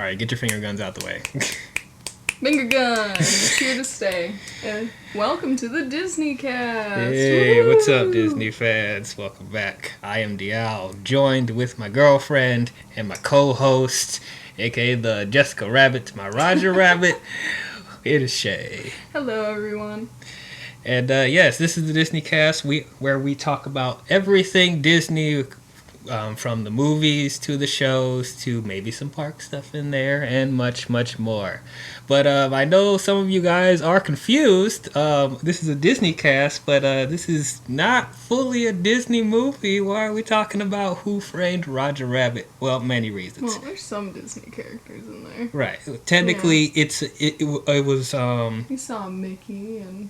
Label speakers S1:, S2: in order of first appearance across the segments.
S1: right, get your finger guns out the way.
S2: Finger guns, here to stay. And welcome to the DISNEYCAST.
S1: Hey,
S2: Woo-hoo!
S1: what's up, Disney fans? Welcome back. I am DL, joined with my girlfriend and my co-host, aka the Jessica Rabbit to my Roger Rabbit. It is Shay.
S2: Hello, everyone.
S1: And yes, this is the DISNEYCAST, where we talk about everything Disney, from the movies to the shows to maybe some park stuff in there and much, much more. But I know some of you guys are confused. This is a DISNEYCAST, but this is not fully a Disney movie. Why are we talking about Who Framed Roger Rabbit? Well, many reasons.
S2: Well, there's some Disney characters in there.
S1: Right. Technically, it was...
S2: You saw Mickey and...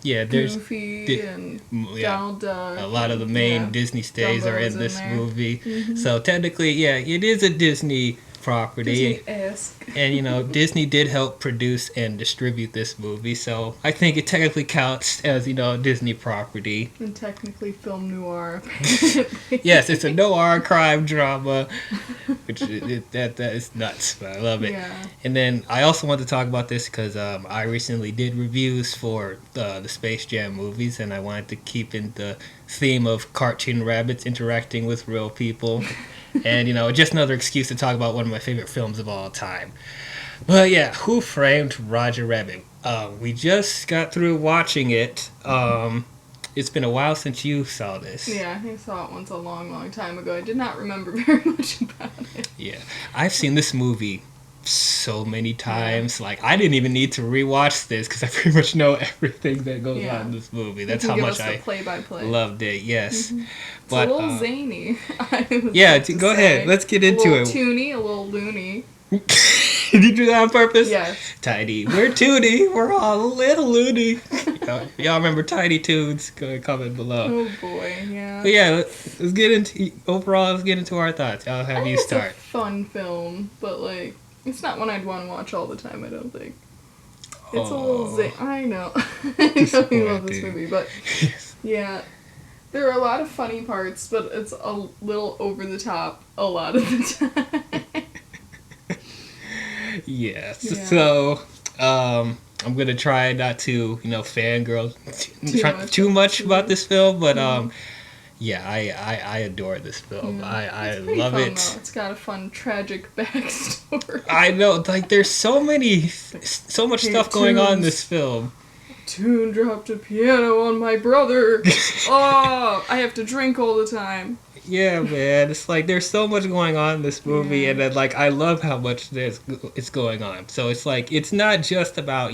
S1: Yeah, there's
S2: Goofy and Donald Duck.
S1: A lot of the main Disney stays are in this movie.
S2: Mm-hmm.
S1: So technically, yeah, it is a Disney property.
S2: Disney-esque.
S1: And, Disney did help produce and distribute this movie. So I think it technically counts as, a Disney property.
S2: And technically film noir.
S1: Yes, it's a noir crime drama, which that is nuts, but I love it.
S2: Yeah.
S1: And then I also want to talk about this because I recently did reviews for the Space Jam movies, and I wanted to keep in the theme of cartoon rabbits interacting with real people. And, just another excuse to talk about one of my favorite films of all time. But yeah, Who Framed Roger Rabbit? We just got through watching it. It's been a while since you saw this.
S2: Yeah, I saw it once a long, long time ago. I did not remember very much about it.
S1: Yeah, I've seen this movie so many times. Like, I didn't even need to rewatch this because I pretty much know everything that goes on in this movie. That's how much I loved it. Yes,
S2: mm-hmm.
S1: But
S2: it's a little zany.
S1: Yeah, go ahead. Let's get into it.
S2: A little toony, a little loony.
S1: Did you do that on purpose?
S2: Yes.
S1: Tiny. We're toony. We're all a little loony. Y'all remember Tiny Toons? Go ahead, comment below.
S2: Oh boy, yeah.
S1: But yeah, let's get into our thoughts. I'll have you start.
S2: It's a fun film, but it's not one I'd want to watch all the time, I don't think. It's a little I know. I know you love this movie, but yeah. There are a lot of funny parts, but it's a little over the top a lot of the time.
S1: Yes. Yeah. So, I'm going to try not to, fangirl too much about this film, but yeah, I adore this film. Yeah. I love
S2: fun,
S1: it.
S2: Though. It's got a fun, tragic backstory.
S1: I know, there's so much stuff going on in this film.
S2: Toon dropped a piano on my brother. Oh, I have to drink all the time.
S1: Yeah, man. It's there's so much going on in this movie, and then I love how much it's going on. So it's not just about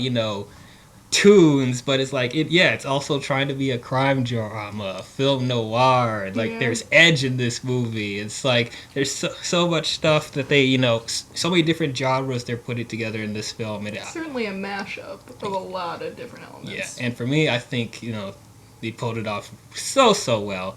S1: tunes, but it's also trying to be a crime drama, a film noir, and there's edge in this movie. It's there's so much stuff that they so many different genres they're putting together in this film. And
S2: certainly a mashup of a lot of different elements.
S1: Yeah, and for me, I think they pulled it off so well.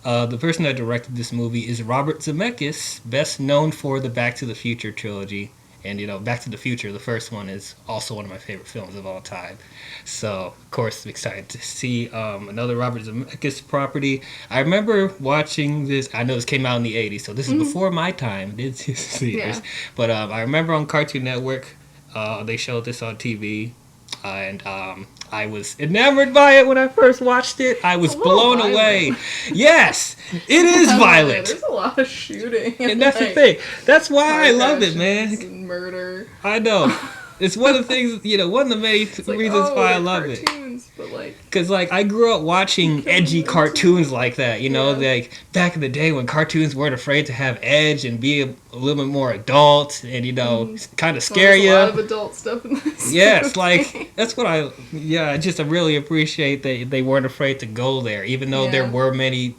S1: The person that directed this movie is Robert Zemeckis, best known for the Back to the Future trilogy. And, Back to the Future, the first one, is also one of my favorite films of all time. So, of course, I'm excited to see another Robert Zemeckis property. I remember watching this. I know this came out in the 80s, so this is before my time. It did theaters. Yeah. But I remember on Cartoon Network, they showed this on TV. And I was enamored by it when I first watched it. I was blown away. Yes, it is violent.
S2: There's a lot of shooting.
S1: And that's the thing. That's why I love it, man.
S2: Murder.
S1: I know. It's one of the things, one of the many reasons why I love it. Because, I grew up watching edgy cartoons like that, back in the day when cartoons weren't afraid to have edge and be a little bit more adult and, kind of scare you.
S2: There's a lot of adult stuff in this.
S1: Yes, that's what I really appreciate that they weren't afraid to go there, even though there were many,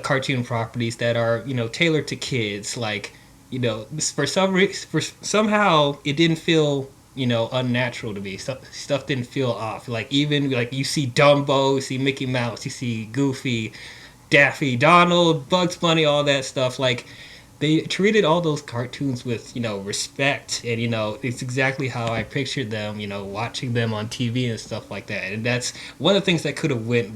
S1: cartoon properties that are, tailored to kids, somehow it didn't feel unnatural to me. Stuff didn't feel off. Even you see Dumbo, you see Mickey Mouse, you see Goofy, Daffy, Donald, Bugs Bunny, all that stuff. They treated all those cartoons with respect, and it's exactly how I pictured them. Watching them on TV and stuff like that. And that's one of the things that could have went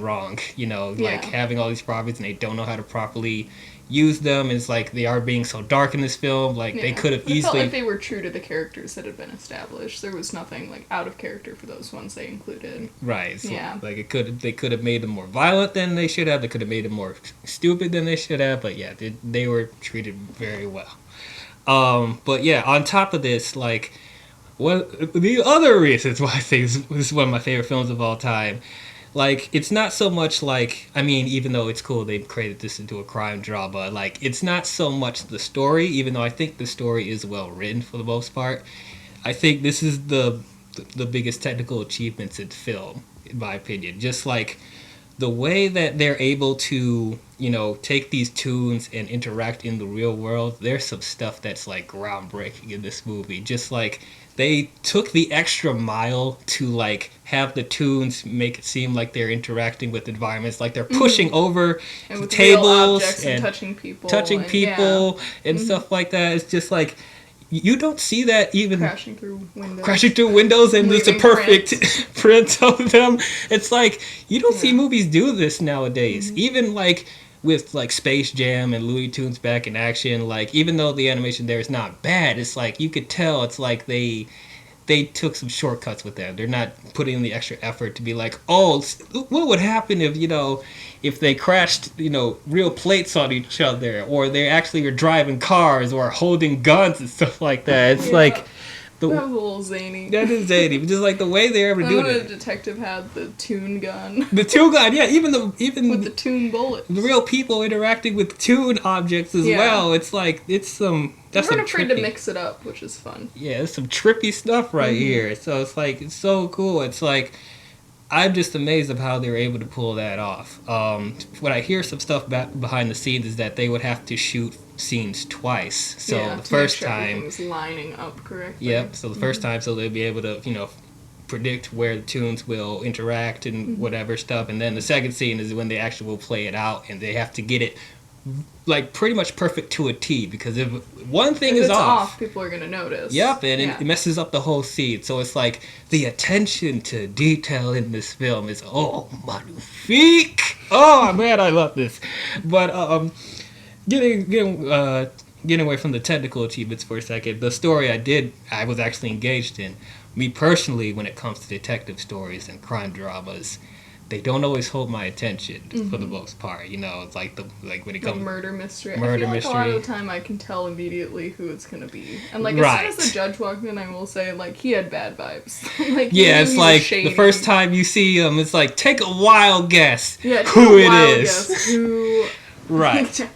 S1: wrong. Having all these properties and they don't know how to properly use them. It's like they are being so dark in this film. Like they could have
S2: easily. It felt like they were true to the characters that had been established. There was nothing like out of character for those ones they included.
S1: Right. So, like they could have made them more violent than they should have. They could have made them more stupid than they should have. But yeah, they were treated very well. But yeah, on top of this, like, what the other reasons why I think this is one of my favorite films of all time. Like, it's not so much like, I mean, even though it's cool they've created this into a crime drama, like, it's not so much the story, even though I think the story is well written for the most part. I think this is the biggest technical achievements in film, in my opinion. Just like the way that they're able to, you know, take these tunes and interact in the real world, there's some stuff that's like groundbreaking in this movie. Just like they took the extra mile to like have the tunes make it seem like they're interacting with environments, like they're pushing over
S2: and with
S1: tables
S2: and touching people
S1: and stuff like that. It's just like you don't see that even
S2: crashing through
S1: windows and it's a perfect print of them. It's like you don't see movies do this nowadays. Even like with like Space Jam and Looney Tunes back in action, like even though the animation there is not bad, it's like you could tell it's like they took some shortcuts with that. They're not putting in the extra effort to be like, oh, what would happen if, you know, if they crashed, you know, real plates on each other, or they actually were driving cars or holding guns and stuff like that. It's like
S2: that was a little zany.
S1: That is zany, but just like the way they're ever doing it.
S2: The detective had the tune gun.
S1: The tune gun, yeah, even
S2: with the tune bullets.
S1: The real people interacting with tune objects as well. It's like it's some. That's
S2: we're not afraid to mix it up, which is fun.
S1: Yeah, there's some trippy stuff right here. So it's like it's so cool. It's like I'm just amazed of how they were able to pull that off. When I hear some stuff behind the scenes is that they would have to shoot scenes twice. So the first time,
S2: everything's lining up correctly.
S1: Yep. So the first time, so they'll be able to, you know, predict where the tunes will interact and whatever stuff. And then the second scene is when they actually will play it out, and they have to get it like pretty much perfect to a T, because if one thing is off,
S2: people are gonna notice.
S1: Yep, and it messes up the whole scene. So it's like the attention to detail in this film is magnifique. Oh man, I love this. But getting away from the technical achievements for a second, the story I was actually engaged in. Me personally, when it comes to detective stories and crime dramas, they don't always hold my attention for the most part. You know, it's like when it comes
S2: to murder mystery. I feel like a lot of the time I can tell immediately who it's gonna be, and like as soon as the judge walked in, I will say like he had bad vibes. Like
S1: it's like the first time you see him, it's like take a wild guess who it is.
S2: Who
S1: right.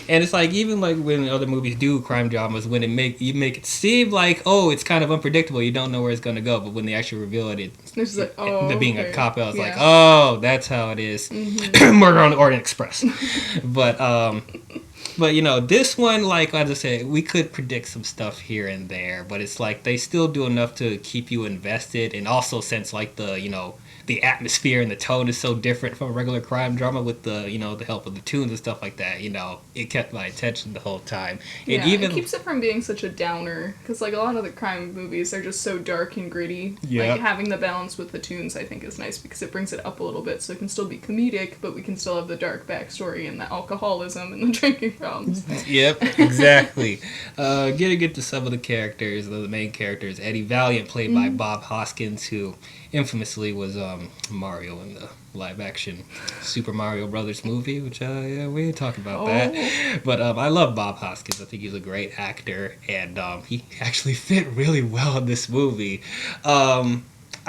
S1: And it's like even like when other movies do crime dramas, when you make it seem like it's kind of unpredictable, you don't know where it's gonna go, but when they actually reveal it, it's like being a cop out, it's like that's how it is. Murder on the Orient Express. But you know, this one, like as I said, we could predict some stuff here and there, but it's like they still do enough to keep you invested, and also since like the atmosphere and the tone is so different from a regular crime drama with the help of the tunes and stuff like that, you know, it kept my attention the whole time.
S2: Yeah, it keeps it from being such a downer, because like a lot of the crime movies are just so dark and gritty. Yeah. Like having the balance with the tunes I think is nice, because it brings it up a little bit so it can still be comedic, but we can still have the dark backstory and the alcoholism and the drinking problems.
S1: Yep, exactly. Getting into some of the characters, the main characters, Eddie Valiant, played by Bob Hoskins, who infamously was Mario in the live-action Super Mario Brothers movie, which we didn't talk about that. But I love Bob Hoskins. I think he's a great actor, and he actually fit really well in this movie.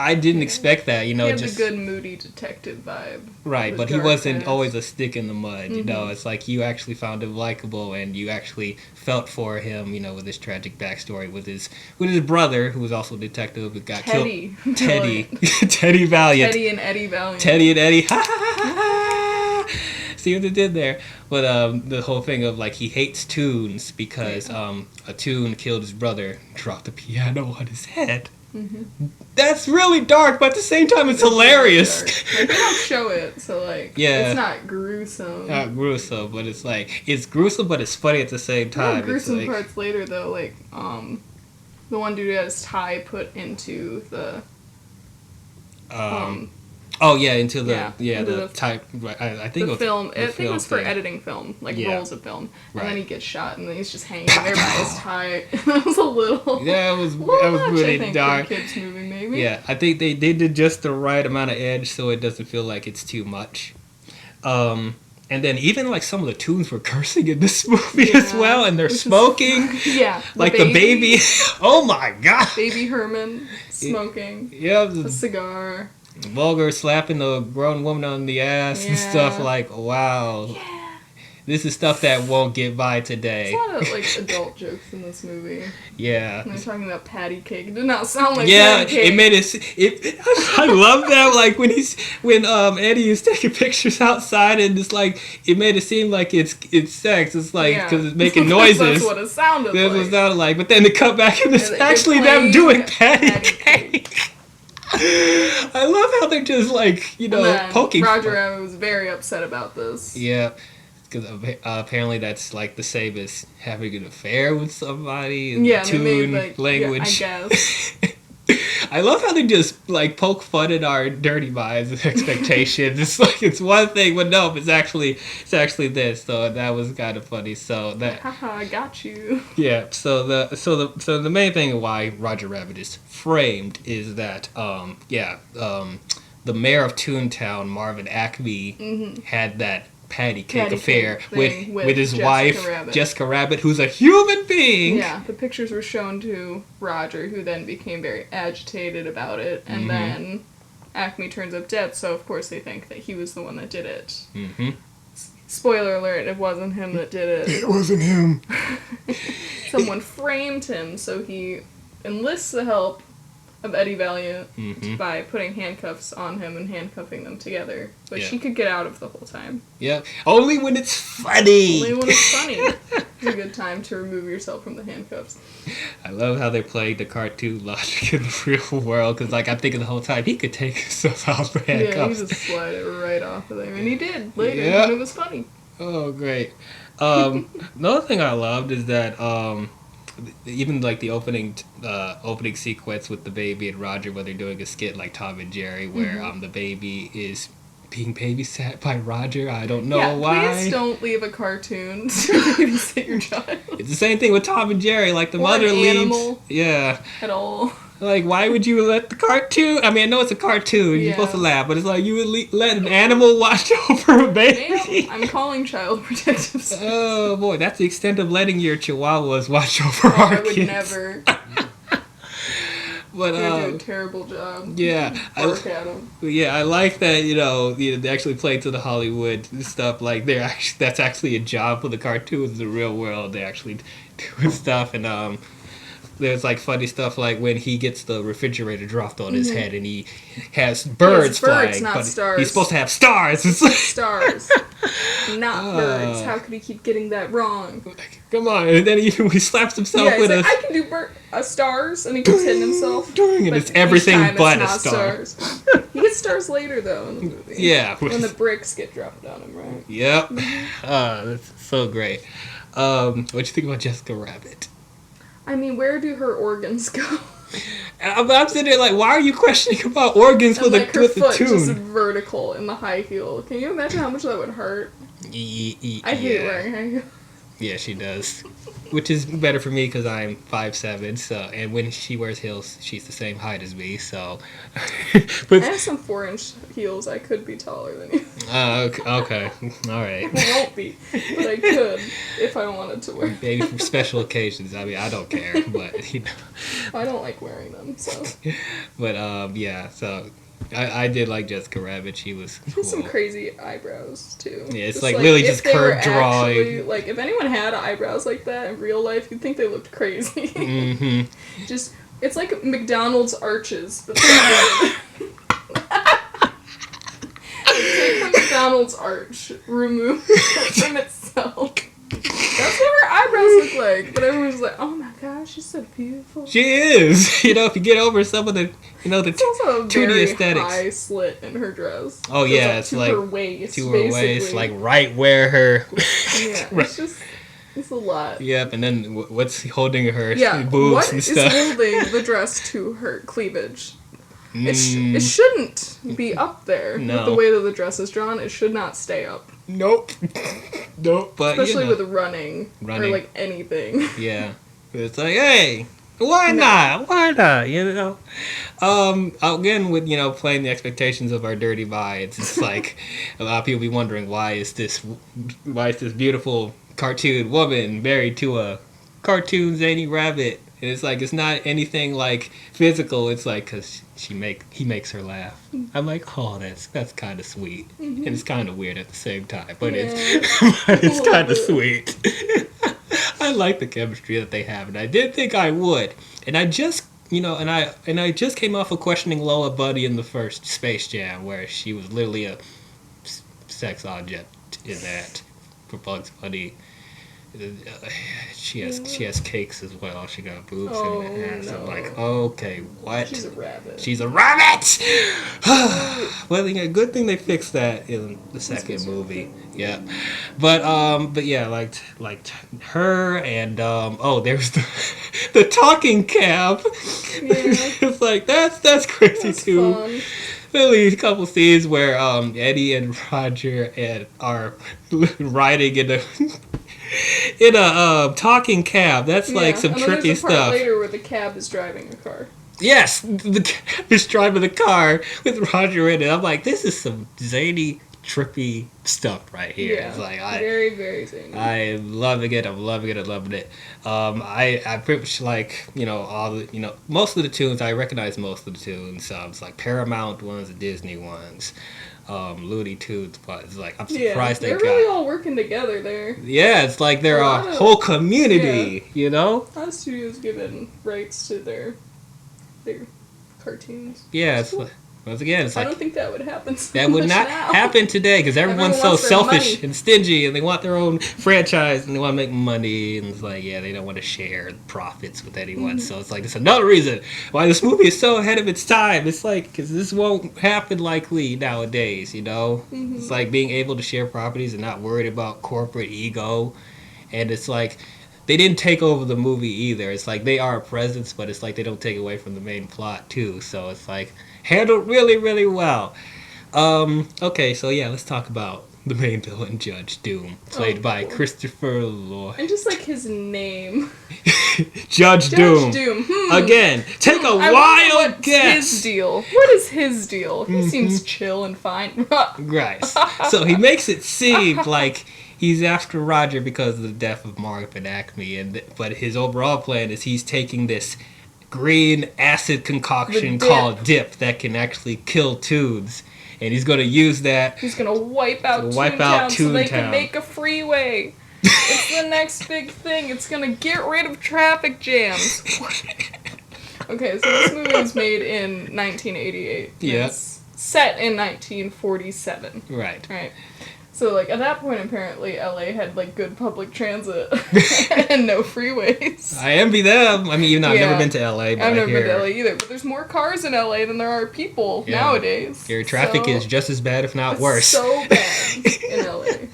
S1: I didn't expect that, you know.
S2: He had the good moody detective vibe.
S1: Right, but he wasn't always a stick in the mud, you know. It's like you actually found him likable, and you actually felt for him, you know, with his tragic backstory with his brother, who was also a detective, who got killed. Teddy. Teddy Valiant.
S2: Teddy and Eddie Valiant.
S1: Teddy and Eddie. Ha ha ha ha! See what they did there. But the whole thing of like he hates tunes because a tune killed his brother, dropped the piano on his head. That's really dark, but at the same time it's hilarious.
S2: Really like, they don't show it, so like it's not gruesome.
S1: Not gruesome, but it's like it's gruesome, but it's funny at the same time.
S2: Gruesome parts later though, like the one dude had his tie put into the
S1: Oh yeah, into the
S2: into
S1: the type. I think
S2: the
S1: it was
S2: film.
S1: the
S2: I think it was for
S1: thing.
S2: editing film, like rolls of film, and then he gets shot, and then he's just hanging there by his tie. That was a little.
S1: Yeah, it was
S2: much,
S1: pretty
S2: I think,
S1: dark.
S2: for a kids movie, maybe.
S1: Yeah, I think they did just the right amount of edge, so it doesn't feel like it's too much. And then even like some of the tunes were cursing in this movie as well, and they're smoking.
S2: Yeah,
S1: like the baby. Oh my god.
S2: Baby Herman smoking.
S1: Yeah,
S2: a cigar.
S1: Vulgar slapping the grown woman on the ass and stuff. Like, wow.
S2: Yeah.
S1: This is stuff that won't get by today.
S2: There's a lot of like adult jokes in this movie.
S1: Yeah.
S2: And they're talking about patty cake. It did not sound like
S1: patty
S2: cake.
S1: It made it. I love that. Like when Eddie is taking pictures outside, and it's like it made it seem like it's sex. It's like because it's making noises.
S2: That's what it sounded like.
S1: That's what it sounded like. But then they cut back and it's actually them doing patty cake. I love how they're just like poking.
S2: Roger Rabbit was very upset about this.
S1: Yeah. Because apparently that's like the same as having an affair with somebody. And tune, language.
S2: Yeah, I guess.
S1: I love how they just like poke fun at our dirty minds and expectations. It's like it's one thing, but no, it's actually this. So that was kind of funny. So that
S2: haha, I got you.
S1: Yeah. So the main thing why Roger Rabbit is framed is that the mayor of Toontown, Marvin Acme, had that patty cake affair with his wife, Jessica Rabbit, who's a human being.
S2: Yeah, the pictures were shown to Roger, who then became very agitated about it, and then Acme turns up dead, so of course they think that he was the one that did it. Mm-hmm. Spoiler alert, it wasn't him that did it.
S1: It wasn't him.
S2: Someone framed him, so he enlists the help of Eddie Valiant by putting handcuffs on him and handcuffing them together. But she could get out of the whole time.
S1: Yeah. Only when it's funny.
S2: Only when it's funny. It's a good time to remove yourself from the handcuffs.
S1: I love how they played the cartoon logic in the real world, because like I'm thinking the whole time he could take himself out of the handcuffs.
S2: Yeah, he just slide it right off of there. And he did later when it was funny.
S1: Oh, great. Another thing I loved is that even like the opening sequence with the baby and Roger, where they're doing a skit like Tom and Jerry, where the baby is being babysat by Roger. I don't know why.
S2: Please don't leave a cartoon to babysit your child.
S1: It's the same thing with Tom and Jerry. Like the mother leaves. Yeah.
S2: At all.
S1: Like, why would you let the cartoon? I mean, I know it's a cartoon. You're supposed to laugh, but it's like you would let an animal watch over a baby.
S2: I'm calling Child Protective Services.
S1: Oh boy, that's the extent of letting your chihuahuas watch over our kids.
S2: I would never.
S1: But
S2: they do a terrible job.
S1: Yeah,
S2: Bark at them.
S1: Yeah, I like that. They actually play to the Hollywood stuff. Like that's actually a job for the cartoons. In the real world, they actually do stuff and There's like funny stuff like when he gets the refrigerator dropped on his head and he has birds flying.
S2: Not
S1: but
S2: stars.
S1: He's supposed to have stars. It's like,
S2: stars, not birds. How could he keep getting that wrong?
S1: Come on! And then even when he slaps himself with
S2: I can do stars, and he keeps hitting himself.
S1: And it's everything but a star.
S2: He gets stars later though in the movie.
S1: Yeah,
S2: when the bricks get dropped on him, right?
S1: Yep. That's so great. What you think about Jessica Rabbit?
S2: I mean, where do her organs go?
S1: I'm sitting there like, why are you questioning about organs with
S2: her
S1: with
S2: foot
S1: a tune?
S2: Just vertical in the high heel. Can you imagine how much that would hurt? I hate wearing high heels.
S1: Yeah, she does. Which is better for me because I'm 5'7", so and when she wears heels, she's the same height as me. So,
S2: but I have some 4-inch heels. I could be taller than you.
S1: Okay, all right.
S2: I won't be, but I could if I wanted to wear.
S1: Maybe for special occasions. I mean, I don't care, but
S2: I don't like wearing them. So.
S1: But yeah, so. I did like Jessica Rabbit. She was cool.
S2: She has some crazy eyebrows too.
S1: Yeah, it's like really just curved drawing.
S2: Actually, like if anyone had eyebrows like that in real life, you'd think they looked crazy. Mm-hmm. Just it's like McDonald's arches. But take the McDonald's arch, remove it from itself. That's what her eyebrows look like. But everyone's like, oh my gosh, she's so beautiful.
S1: She is. If you get over some of the, the 2D aesthetics.
S2: High slit in her dress.
S1: Oh yeah, it's like
S2: her waist.
S1: To her waist, like right where her.
S2: Yeah, it's a lot.
S1: Yep, and then what's holding her boobs and stuff?
S2: What is holding the dress to her cleavage? It shouldn't be up there.
S1: No.
S2: With the way that the dress is drawn, it should not stay up.
S1: Nope. Nope. But
S2: especially with running or like anything.
S1: Yeah. It's like, hey, why not? Why not? You know. Again, with playing the expectations of our dirty minds, it's like a lot of people be wondering why is this beautiful cartoon woman married to a cartoon zany rabbit, and it's like it's not anything like physical. It's like because he makes her laugh. I'm like, oh, that's kind of sweet, and it's kind of weird at the same time, but it's kind of sweet. I like the chemistry that they have, and I did think I would, and I just. And I just came off of questioning Lola Bunny in the first Space Jam, where she was literally a sex object in that for Bugs Bunny. She has cakes as well. She got boobs and ass. No. I'm like, okay, what?
S2: She's a rabbit.
S1: She's a rabbit. Well, good thing they fixed that in the second movie. Yeah, but yeah, liked her and there's the talking cab. Yeah. It's like that's crazy too.
S2: Fun.
S1: Really, a couple scenes where Eddie and Roger are riding in a talking cab. That's like some trippy
S2: stuff.
S1: There's a part
S2: later where the cab is driving a car.
S1: Yes, the cab is driving the car with Roger in it. I'm like, this is some zany, trippy stuff right here.
S2: Yeah,
S1: it's like
S2: very, very zany.
S1: I'm loving it. I'm loving it. I pretty much like all the most of the tunes. I recognize most of the tunes. It's like Paramount ones, the Disney ones. Looney Tunes, but it's like I'm surprised
S2: they're really all working together there.
S1: Yeah, it's like they're a whole community, A lot
S2: of studios given rights to their cartoons.
S1: Yeah, it's like, once again, it's
S2: I
S1: like
S2: don't think that would happen.
S1: That would not happen today because everyone's so selfish and stingy, and they want their own franchise and they want to make money, and it's like they don't want to share profits with anyone. So it's like it's another reason why this movie is so ahead of its time. It's like because this won't happen likely nowadays. It's like being able to share properties and not worried about corporate ego, and it's like. They didn't take over the movie either. It's like they are a presence, but it's like they don't take away from the main plot too. So it's like handled really, really well. Okay, so let's talk about the main villain, Judge Doom, played by Christopher Lloyd.
S2: And just like his name,
S1: Judge Doom. Again, take a wild guess.
S2: His deal? What is his deal? He seems chill and fine.
S1: Right. So he makes it seem like. He's after Roger because of the death of Marvin Acme, but his overall plan is he's taking this green acid concoction called Dip that can actually kill Toons, and he's going to use that.
S2: He's going to wipe out Toontown so they can make a freeway. It's the next big thing. It's going to get rid of traffic jams. Okay, so this movie was made in 1988.
S1: Yes.
S2: It's set in 1947.
S1: Right.
S2: So, like, at that point, apparently, LA had, like, good public transit and no freeways.
S1: I envy them. I mean, even though I've never been to LA, but
S2: I've never been to LA either. But there's more cars in LA than there are people nowadays.
S1: Your traffic is just as bad, if not worse.
S2: So bad in LA.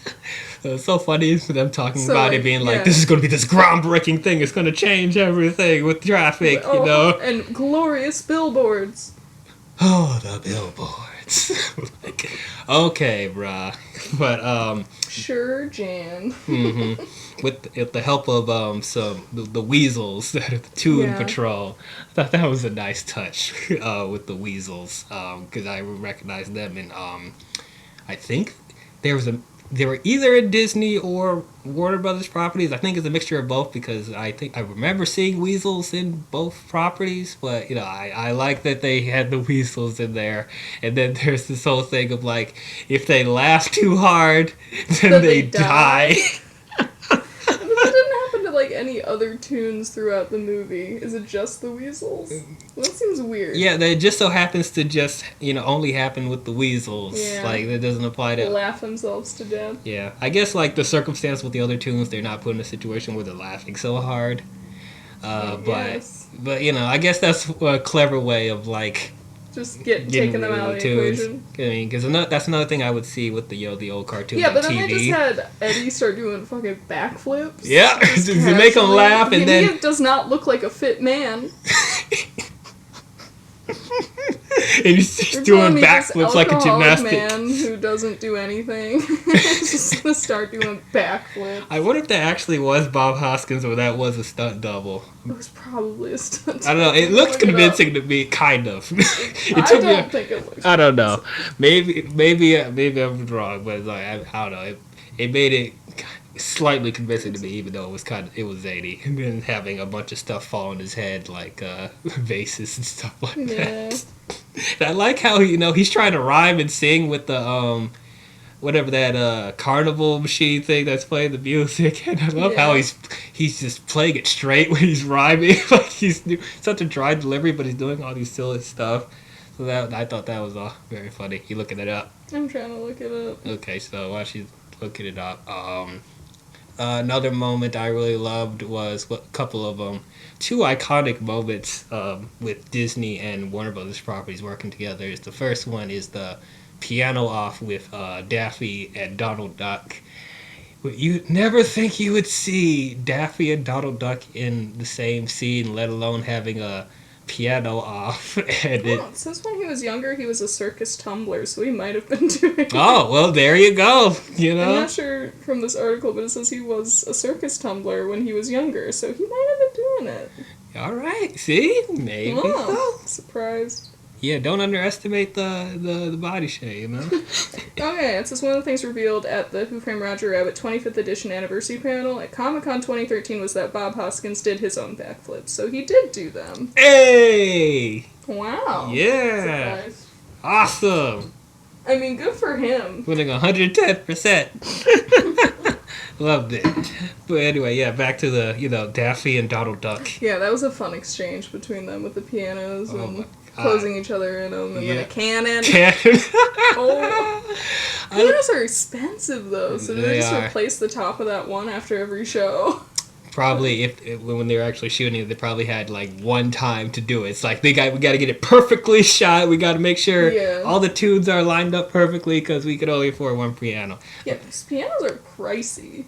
S1: It's so funny for them talking about it being like, this is going to be this groundbreaking thing. It's going to change everything with traffic,
S2: And glorious billboards.
S1: Oh, the billboards. Like, okay, bruh. But,
S2: Sure, Jan.
S1: With the help of the weasels that are the Toon Patrol. I thought that was a nice touch with the weasels. Because I recognized them in, I think they were either in Disney or Warner Brothers properties. I think it's a mixture of both because I think I remember seeing weasels in both properties. But I like that they had the weasels in there. And then there's this whole thing of like, if they laugh too hard, then they die.
S2: That didn't happen to like any other tunes throughout the movie. Is it just the weasels? That seems weird.
S1: Yeah, that just so happens to just only happen with the weasels.
S2: Yeah.
S1: Like that doesn't apply to
S2: laugh themselves to death.
S1: Yeah, I guess like the circumstance with the other tunes, they're not put in a situation where they're laughing so hard. But I guess that's a clever way of like
S2: just taking them out of the equation.
S1: I mean, because that's another thing I would see with the old cartoons.
S2: Yeah, but
S1: on
S2: then
S1: TV.
S2: they just had Eddie start doing fucking backflips.
S1: Yeah, to make them laugh, and then
S2: he does not look like a fit man.
S1: And he's doing backflips like a gymnastic
S2: man who doesn't do anything. He's just gonna start doing backflips.
S1: I wonder if that actually was Bob Hoskins or that was a stunt double.
S2: It was probably a stunt double.
S1: I don't know. It looks convincing to me, kind of.
S2: I don't think it looks.
S1: I don't know. Maybe I'm wrong, but like I don't know. It made it slightly convincing to me, even though it was zany. And then having a bunch of stuff fall on his head, like vases and stuff like that. And I like how he's trying to rhyme and sing with the whatever that carnival machine thing that's playing the music, and I love how he's just playing it straight when he's rhyming. Like he's such a dry delivery, but he's doing all these silly stuff. So I thought that was very funny. You looking it up?
S2: I'm trying to look it up.
S1: Okay, so while she's looking it up, another moment I really loved was a couple of two iconic moments with Disney and Warner Brothers properties working together. The first one is the piano off with Daffy and Donald Duck. You never think you would see Daffy and Donald Duck in the same scene, let alone having a piano off. And
S2: it says when he was younger he was a circus tumbler, so he might have been doing it.
S1: Oh, well, there you go. I'm
S2: not sure from this article, but it says he was a circus tumbler when he was younger, so he might have been doing it.
S1: All right, see? Maybe so.
S2: Surprised.
S1: Yeah, don't underestimate the body shape,
S2: Okay, it says one of the things revealed at the Who Framed Roger Rabbit 25th edition anniversary panel at Comic-Con 2013 was that Bob Hoskins did his own backflips, so he did do them.
S1: Hey!
S2: Wow.
S1: Yeah. Surprise. Awesome.
S2: I mean, good for him.
S1: Winning 110%. Loved it. But anyway, yeah, back to the Daffy and Donald Duck.
S2: Yeah, that was a fun exchange between them with the pianos and closing each other in them, and then a cannon. Pianos are expensive though, so they just replace the top of that one after every show.
S1: Probably when they were actually shooting it, they probably had like one time to do it. It's like we got to get it perfectly shot. We got to make sure all the tunes are lined up perfectly because we could only afford one piano.
S2: Yeah, these pianos are pricey.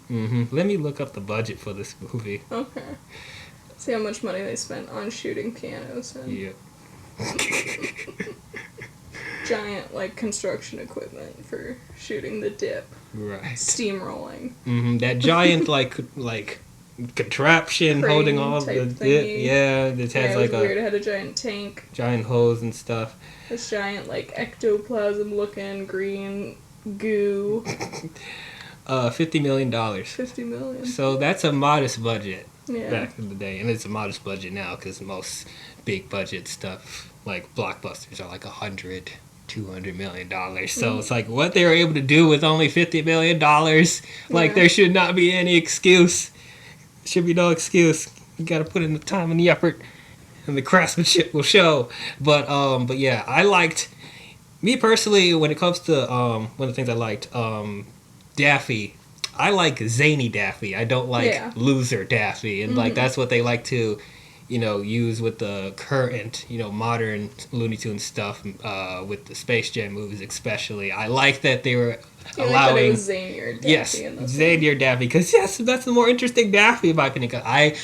S1: Let me look up the budget for this movie.
S2: Okay. See how much money they spent on shooting pianos. And giant construction equipment for shooting the dip.
S1: Right.
S2: Steamrolling.
S1: That giant contraption crane holding all the dip. Yeah, it has
S2: it was weird. It had a giant tank.
S1: Giant hose and stuff.
S2: This giant ectoplasm looking green goo.
S1: $50 million.
S2: $50 million.
S1: So that's a modest budget.
S2: Yeah.
S1: Back in the day, and it's a modest budget now because most big budget stuff like blockbusters are like $100-200 million. So it's like what they were able to do with only $50 million. There should not be any excuse. Should be no excuse. You got to put in the time and the effort, and the craftsmanship will show. But yeah, I liked me personally when it comes to one of the things I liked Daffy. I like zany Daffy. I don't like loser Daffy. And that's what they like to, use with the current, modern Looney Tunes stuff, with the Space Jam movies especially. I like that they were allowing...
S2: Like it was zanier Daffy.
S1: Yes, zanier Daffy. Because that's the more interesting Daffy in my opinion. Cause I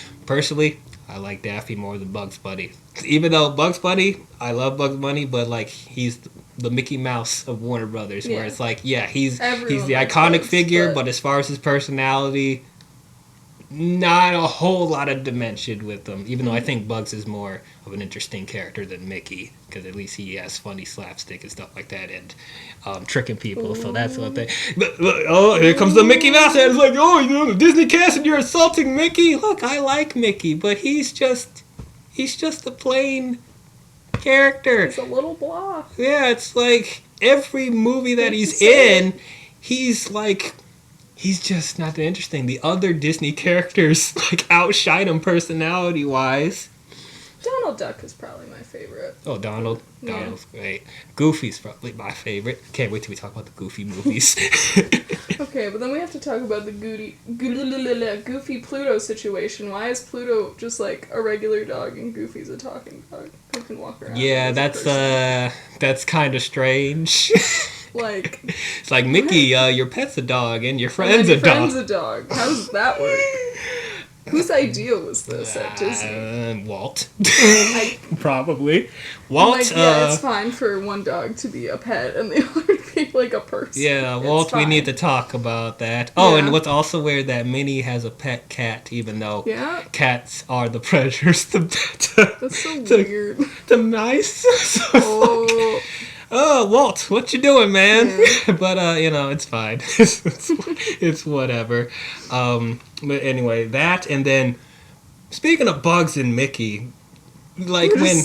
S1: like Daffy more than Bugs Bunny. Even though Bugs Bunny, I love Bugs Bunny, but he's the Mickey Mouse of Warner Brothers, where it's he's the iconic figure, but as far as his personality, not a whole lot of dimension with him. Even though I think Bugs is more of an interesting character than Mickey, because at least he has funny slapstick and stuff like that, and tricking people. So that's what they. Oh, here comes the Mickey Mouse, and it's like, oh, you're on the DISNEYCAST and you're insulting Mickey. Look, I like Mickey, but he's just a plain character.
S2: He's a little blah.
S1: Yeah, it's like every movie that he's in, he's just not that interesting. The other Disney characters outshine him personality wise.
S2: Donald Duck is probably my favorite.
S1: Oh, Donald's great. Goofy's probably my favorite. Can't wait till we talk about the Goofy movies.
S2: Okay, but then we have to talk about the Goofy Pluto situation. Why is Pluto just a regular dog and Goofy's a talking dog who can walk around?
S1: Yeah, that's kind of strange. It's like, Mickey, your pet's a dog and your friend's a dog.
S2: How does that work? Whose idea was this at Disney?
S1: Walt. Probably. Walt.
S2: Like, yeah, it's fine for one dog to be a pet and the other to be like a person.
S1: Yeah, Walt, we need to talk about that. Oh, and what's also weird that Minnie has a pet cat, even though cats are the predators.
S2: That's so weird.
S1: The mice. Oh, Walt, what you doing, man? Yeah. But it's fine. It's whatever. But anyway, that, and then speaking of Bugs and Mickey, like when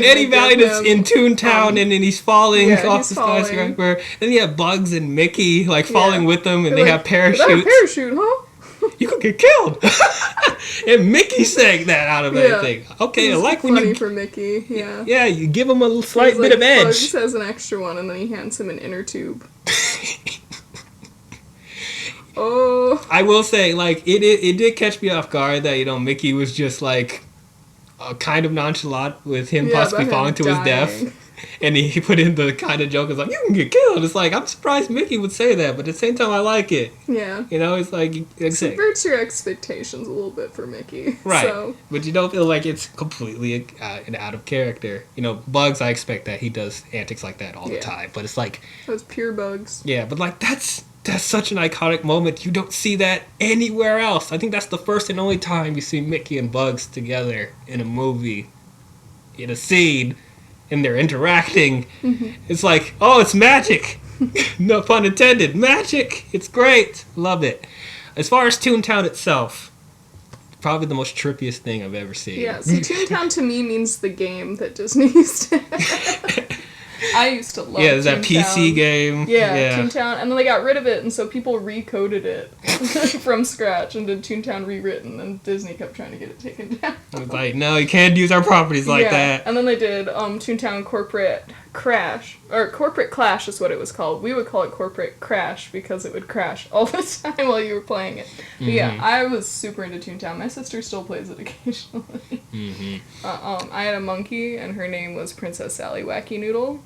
S1: Eddie Valiant is in Toontown and then he's falling off the skyscraper, then you have Bugs and Mickey falling with them, and they have parachutes.
S2: Is that a parachute, huh?
S1: You could get killed. And Mickey sang that out of everything. Okay, I like when
S2: funny for Mickey. Yeah.
S1: Yeah, you give him a slight bit of edge.
S2: Bugs has an extra one, and then he hands him an inner tube. Oh.
S1: I will say, like, it did catch me off guard that Mickey was just like kind of nonchalant with him possibly falling to his death. And he put in the kind of joke, is like, you can get killed. It's like, I'm surprised Mickey would say that, but at the same time, I like it.
S2: Yeah.
S1: It's like...
S2: It subverts your expectations a little bit for Mickey.
S1: Right.
S2: So.
S1: But you don't feel like it's completely out of character. Bugs, I expect that he does antics like that all the time. But it's like...
S2: Those pure Bugs.
S1: Yeah, but like, that's such an iconic moment. You don't see that anywhere else. I think that's the first and only time you see Mickey and Bugs together in a movie, in a scene, and they're interacting. Mm-hmm. It's like, oh, it's magic. No pun intended. Magic. It's great. Love it. As far as Toontown itself, probably the most trippiest thing I've ever seen.
S2: Yeah, so Toontown to me means the game that Disney used to have. I used to love
S1: there's that PC game.
S2: Yeah, Toontown. And then they got rid of it, and so people recoded it from scratch and did Toontown Rewritten, and Disney kept trying to get it taken down.
S1: It was like, no, you can't use our properties like that.
S2: And then they did Toontown Corporate Crash, or Corporate Clash is what it was called. We would call it Corporate Crash because it would crash all the time while you were playing it. But yeah, I was super into Toontown. My sister still plays it occasionally. Mm-hmm. I had a monkey, and her name was Princess Sally Wacky Noodle.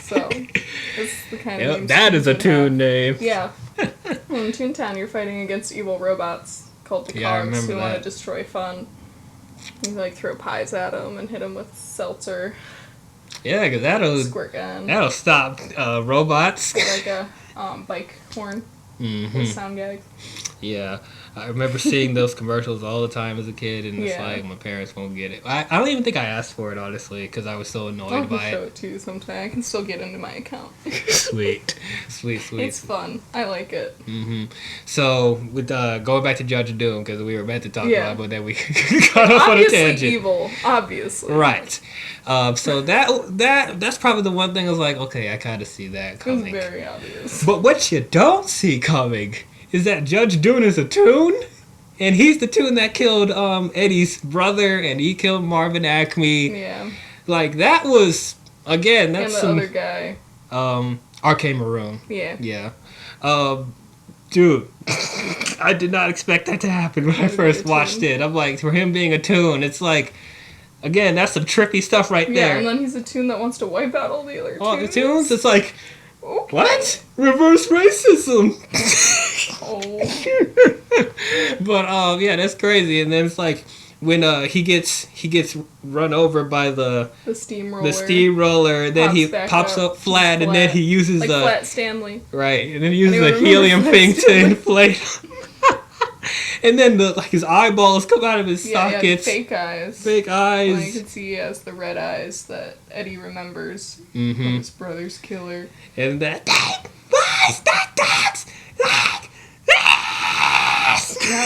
S2: So, it's the kind of name.
S1: That is a toon name.
S2: Yeah. In Toontown, you're fighting against evil robots called the Cogs who want to destroy fun. You throw pies at them and hit them with seltzer.
S1: Yeah, because
S2: squirt gun.
S1: That'll stop robots.
S2: Like a bike horn. With sound gag.
S1: Yeah. I remember seeing those commercials all the time as a kid, and it's like, my parents won't get it. I don't even think I asked for it, honestly, because I was so annoyed by it.
S2: I'll show it to you sometime. I can still get into my account.
S1: Sweet.
S2: It's fun. I like it.
S1: Mm-hmm. So, with going back to Judge Doom, because we were meant to talk about it, but then we got off on a tangent.
S2: Obviously evil. Obviously.
S1: Right. So that's probably the one thing I was like, okay, I kind of see that coming.
S2: It was very obvious.
S1: But what you don't see coming is that Judge Doom is a toon, and he's the toon that killed Eddie's brother, and he killed Marvin Acme.
S2: Yeah.
S1: Like, that was, again, that's
S2: and the other guy.
S1: Arcane Maroon.
S2: Yeah.
S1: Yeah. Dude, I did not expect that to happen when I first watched it. I'm like, for him being a toon, it's like, again, that's some trippy stuff right there.
S2: Yeah, and then he's a toon that wants to wipe out all the other toons.
S1: All the toons? It's like, what? Reverse racism. But that's crazy. And then it's like when he gets run over by the steamroller, and then he pops up flat, and then he uses
S2: like Flat Stanley.
S1: Right, and then he uses a helium thing to inflate. And then his eyeballs come out of his sockets.
S2: Fake eyes.
S1: Fake eyes.
S2: Well, you can see he has the red eyes that Eddie remembers from his brother's killer.
S1: And that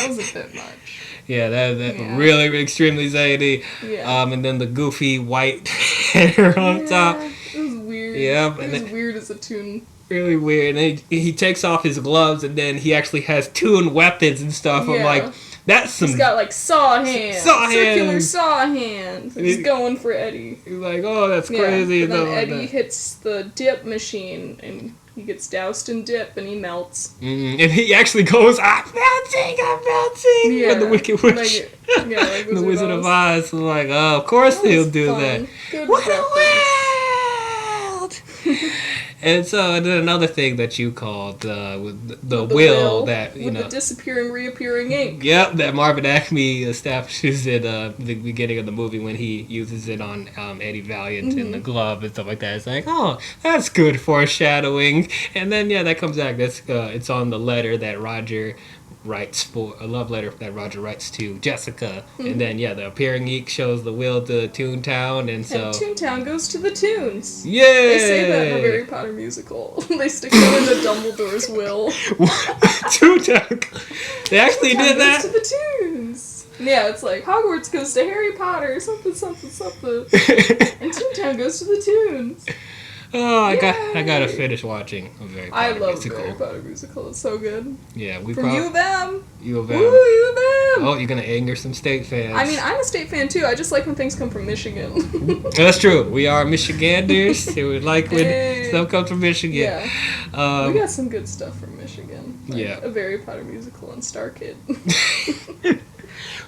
S2: was a bit much.
S1: Yeah, that really extremely zany.
S2: Yeah.
S1: And then the goofy white hair on top.
S2: It was weird.
S1: Yeah.
S2: It was weird as a toon.
S1: Really weird. And he takes off his gloves, and then he actually has toon weapons and stuff. I'm like, that's some...
S2: He's got saw hands. Circular saw hands. He's going for Eddie.
S1: He's like, oh, that's crazy.
S2: And then Eddie hits the dip machine, and he gets doused in dip, and he melts.
S1: And he actually goes, I'm melting.
S2: Yeah.
S1: And the Wicked Witch.
S2: Like
S1: the Wizard of Oz. I'm like, oh, of course he'll do that.
S2: Good
S1: what a world! And so, and then another thing that you called with the will that, you
S2: with
S1: know.
S2: the disappearing, reappearing ink.
S1: Yep, that Marvin Acme establishes in the beginning of the movie when he uses it on Eddie Valiant in the glove and stuff like that. It's like, oh, that's good foreshadowing. And then, yeah, that comes back. That's it's on the letter that Roger writes for, a love letter that Roger writes to Jessica. And then, yeah, the appearing ink shows the will to Toontown. And so...
S2: And Toontown goes to the Toons.
S1: Yeah!
S2: They say that in a Harry Potter musical. They stick that into Dumbledore's will.
S1: Toontown. They actually did that?
S2: Goes to the Toons. Yeah, it's like Hogwarts goes to Harry Potter, something, something, something. And Toontown goes to the Toons.
S1: Oh, I gotta finish watching a Harry Potter
S2: I love
S1: musical.
S2: Harry Potter musical. It's so good.
S1: Yeah, we
S2: From U of M.
S1: U of M.
S2: Woo, U of M.
S1: Oh, you're gonna anger some state fans.
S2: I mean, I'm a state fan too. I just like when things come from Michigan.
S1: That's true. We are Michiganders. We like when stuff comes from Michigan.
S2: Yeah. We got some good stuff from Michigan. Like
S1: yeah.
S2: A Harry Potter musical and Star Kid.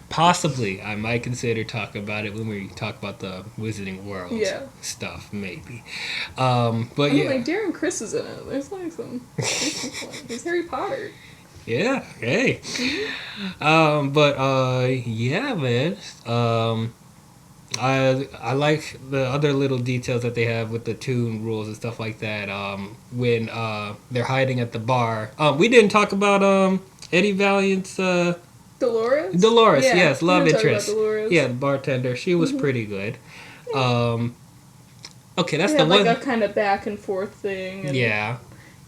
S1: Possibly, I might consider talking about it when we talk about the Wizarding World stuff, maybe. But
S2: I mean,
S1: yeah,
S2: like Darren Criss is in it. There's like some. He's Harry Potter.
S1: Yeah. Hey. Yeah, man. I like the other little details that they have with the Toon rules and stuff like that. When they're hiding at the bar. We didn't talk about Eddie Valiant's. Dolores, yes, love interest. Yeah, the bartender. She was pretty good. Okay, that's the one.
S2: Like a kind of back and forth thing. And
S1: yeah.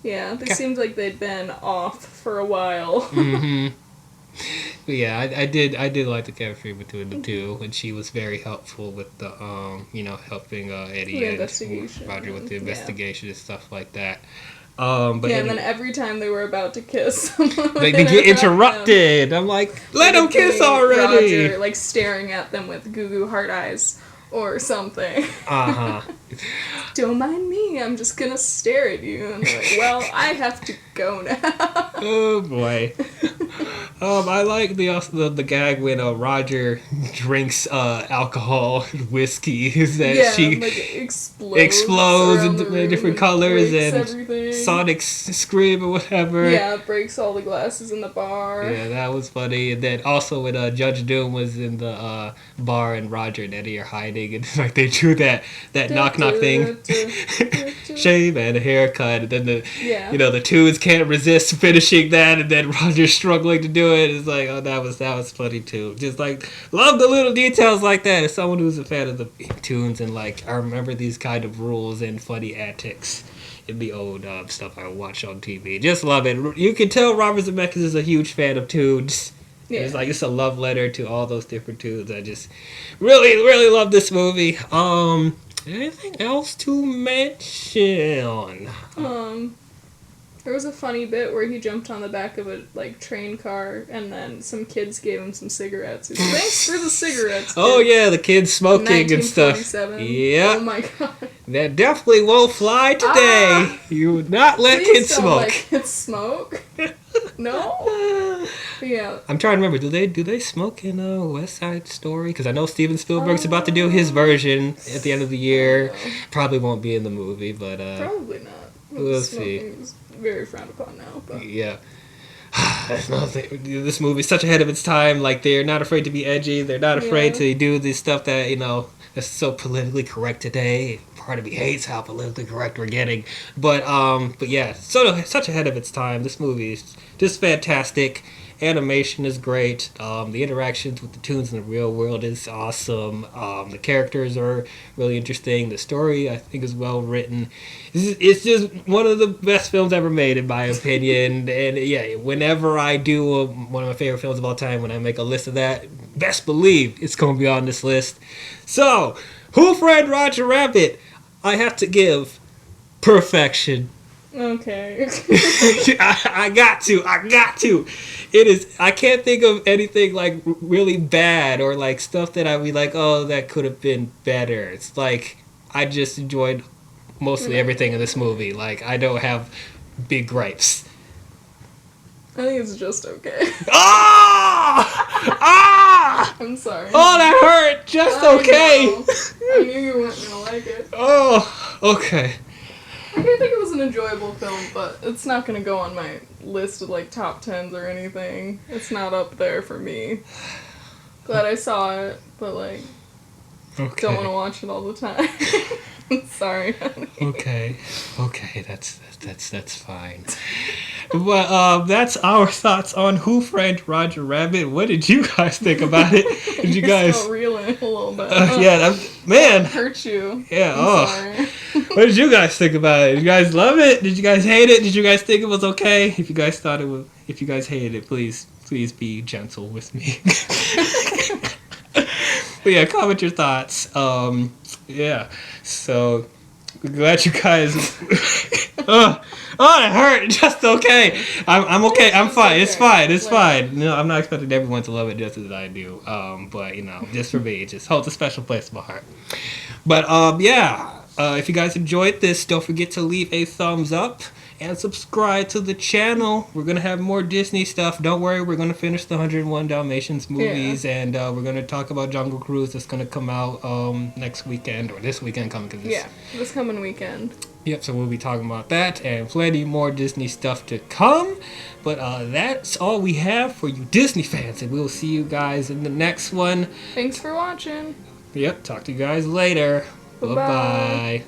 S2: Yeah, they seemed like they'd been off for a while.
S1: But yeah, I did like the chemistry between the two, and she was very helpful with the helping Eddie and Roger with the investigation and stuff like that. And
S2: then every time they were about to kiss,
S1: they get interrupted. I'm like, let them kiss already.
S2: Roger, like staring at them with goo goo heart eyes or something. Don't mind me. I'm just gonna stare at you. And they're like, well, I have to go now.
S1: Oh boy. I like the gag when Roger drinks alcohol, whiskey, is that she
S2: like
S1: explodes in different colors and
S2: everything.
S1: Sonic scream or whatever.
S2: Yeah, breaks all the glasses in the bar.
S1: Yeah, that was funny. And then also when Judge Doom was in the bar and Roger and Eddie are hiding, and like they drew that knock thing, shave and a haircut, and then the Toons can't resist finishing that, and then Roger's struggling to do it. It's like, oh, that was funny too. Just like love the little details like that. As someone who's a fan of the Toons and like I remember these kind of rules and funny antics in the old stuff I watch on TV. Just love it. You can tell Robert Zemeckis is a huge fan of Toons. Yeah. It's a love letter to all those different Toons. I just really, really love this movie. Anything else to mention?
S2: There was a funny bit where he jumped on the back of a train car, and then some kids gave him some cigarettes. He's like, thanks for the cigarettes. Kids.
S1: Oh yeah, the kids smoking and stuff. Yeah.
S2: Oh my god.
S1: That definitely won't fly today. You would not let kids
S2: don't
S1: smoke.
S2: Let kids smoke. No. Yeah.
S1: I'm trying to remember. Do they smoke in West Side Story? Because I know Steven Spielberg's about to do his version at the end of the year. Probably won't be in the movie, but
S2: probably not.
S1: We'll see.
S2: Is very frowned upon now, but
S1: yeah. That's another thing. This movie's such ahead of its time. Like they're not afraid to be edgy. They're not afraid to do this stuff that that's so politically correct today. Part of me hates how politically correct we're getting, but yeah, such ahead of its time. This movie is just fantastic. Animation is great. The interactions with the Toons in the real world is awesome. The characters are really interesting. The story, I think, is well written. It's just one of the best films ever made, in my opinion. And yeah, whenever I do one of my favorite films of all time, when I make a list of that, best believe it's going to be on this list. So, Who Framed Roger Rabbit? I have to give perfection.
S2: Okay.
S1: I got to. It is. I can't think of anything like really bad or like stuff that I'd be like, oh, that could have been better. It's like I just enjoyed mostly everything in this movie. Like I don't have big gripes.
S2: I think it's just okay. I'm sorry.
S1: Oh, that hurt. Just okay.
S2: I knew you weren't gonna like it.
S1: Oh, okay.
S2: I think it was an enjoyable film, but it's not gonna go on my list of like top 10s or anything. It's not up there for me. Glad I saw it, but like, don't want to watch it all the time. Sorry, honey.
S1: Okay, that's fine. Well, that's our thoughts on Who Framed Roger Rabbit. What did you guys think about it? Did you guys?
S2: Still reeling a little bit.
S1: Man.
S2: Hurt you.
S1: Yeah.
S2: I'm sorry.
S1: What did you guys think about it? Did you guys love it? Did you guys hate it? Did you guys think it was okay? If you guys thought it was, if you guys hated it, please be gentle with me. But yeah, comment your thoughts. Yeah. So glad you guys. It hurt. Just okay. I'm okay. I'm fine. It's fine. It's fine. No, I'm not expecting everyone to love it just as I do. But just for me, it just holds a special place in my heart. But yeah. If you guys enjoyed this, don't forget to leave a thumbs up and subscribe to the channel. We're going to have more Disney stuff. Don't worry, we're going to finish the 101 Dalmatians movies, and we're going to talk about Jungle Cruise that's going to come out next weekend, or this weekend coming.
S2: This coming weekend.
S1: Yep, so we'll be talking about that and plenty more Disney stuff to come. But that's all we have for you Disney fans, and we'll see you guys in the next one.
S2: Thanks for watching.
S1: Yep, talk to you guys later. Bye-bye.